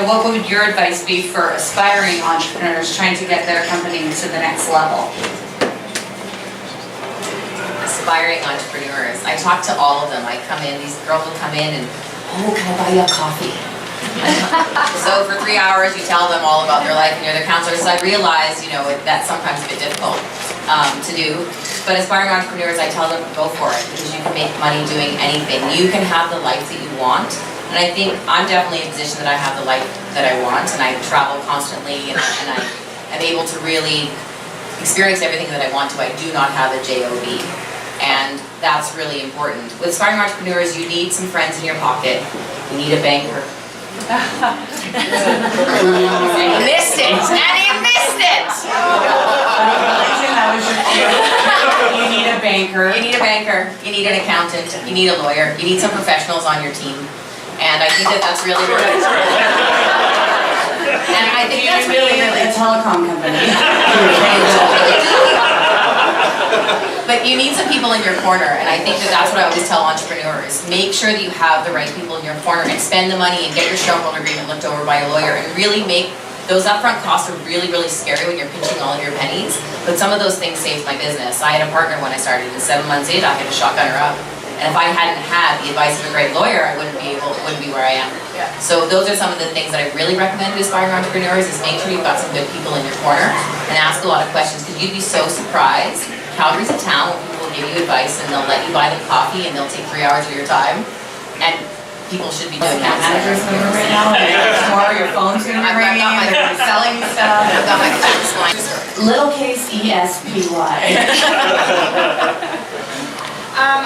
what would your advice be for aspiring entrepreneurs trying to get their company to the next level? Aspiring entrepreneurs. I talk to all of them. These girls will come in and, oh, can I buy you a coffee? So for 3 hours you tell them all about their life and you're their counselor. So I realize, that's sometimes a bit difficult to do. But aspiring entrepreneurs, I tell them go for it because you can make money doing anything. You can have the life that you want. And I think I'm definitely in a position that I have the life that I want, and I travel constantly and I am able to really experience everything that I want to. I do not have a JOB. And that's really important. With aspiring entrepreneurs, you need some friends in your pocket. You need a banker. And he missed it! And he missed it! That was your cue. You need a banker. You need a banker. You need an accountant. You need a lawyer. You need some professionals on your team. And I think that's really important. And I think that's really a telecom company. But you need some people in your corner, and I think that's what I always tell entrepreneurs. Make sure that you have the right people in your corner and spend the money and get your shareholder agreement looked over by a lawyer and really make those upfront costs are really, really scary when you're pinching all of your pennies, but some of those things saved my business. I had a partner when I started, and 7 months in, I had to shotgun her up. And if I hadn't had the advice of a great lawyer, I wouldn't be where I am. Yeah. So those are some of the things that I really recommend to aspiring entrepreneurs is make sure you've got some good people in your corner and ask a lot of questions because you'd be so surprised. Calgary's a town where people will give you advice and they'll let you buy them coffee and they'll take 3 hours of your time. And people should be doing that. Manager's moving right now. Tomorrow your phone's going to be ringing. They're selling stuff. I've got my business line. Lowercase ESPY.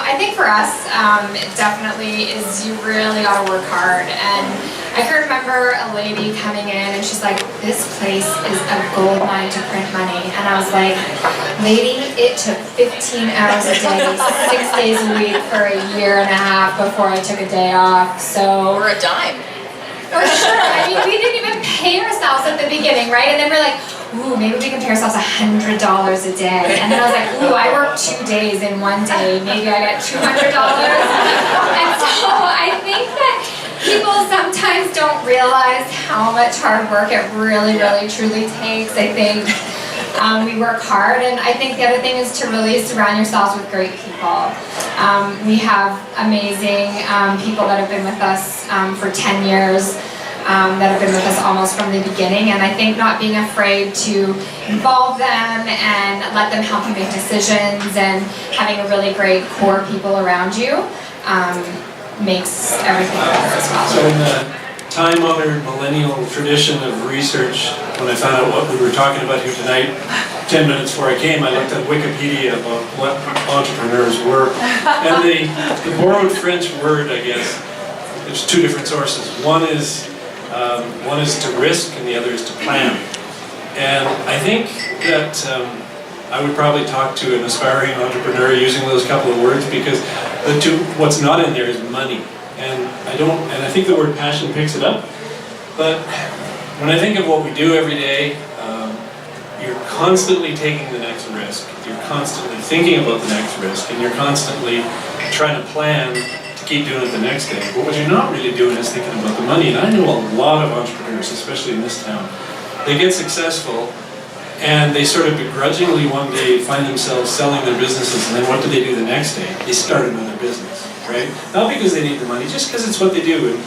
I think for us, it definitely is you really ought to work hard. And I can remember a lady coming in and she's like, this place is a gold mine to print money. And I was like, lady, it took 15 hours a day, 6 days a week for a year and a half before I took a day off. So Or a dime. for sure. I mean, we didn't even pay ourselves at the beginning, right? And then we're like, ooh, maybe we can pay ourselves $100 a day. And then I was like, ooh, I worked 2 days in one day. Maybe I got $200. And so I think that people sometimes don't realize how much hard work it really, really, truly takes. I think we work hard, and I think the other thing is to really surround yourselves with great people. We have amazing people that have been with us for 10 years. That have been with us almost from the beginning, and I think not being afraid to involve them and let them help you make decisions and having a really great core people around you makes everything better as well. So in the time-honored millennial tradition of research, when I found out what we were talking about here tonight, 10 minutes before I came, I looked at Wikipedia about what entrepreneurs were, and the borrowed French word, I guess, there's 2 different sources. One is to risk and the other is to plan. And I think that I would probably talk to an aspiring entrepreneur using those couple of words because what's not in there is money. And I think the word passion picks it up. But when I think of what we do every day, you're constantly taking the next risk. You're constantly thinking about the next risk, and you're constantly trying to plan keep doing it the next day. But what you're not really doing is thinking about the money. And I know a lot of entrepreneurs, especially in this town, they get successful and they sort of begrudgingly one day find themselves selling their businesses, and then what do they do the next day? They start another business, right? Not because they need the money, just because it's what they do. And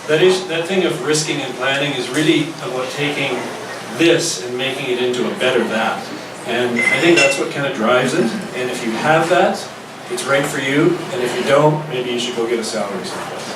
that thing of risking and planning is really about taking this and making it into a better that. And I think that's what kind of drives it. And if you have that, it's right for you, and if you don't, maybe you should go get a salary someplace.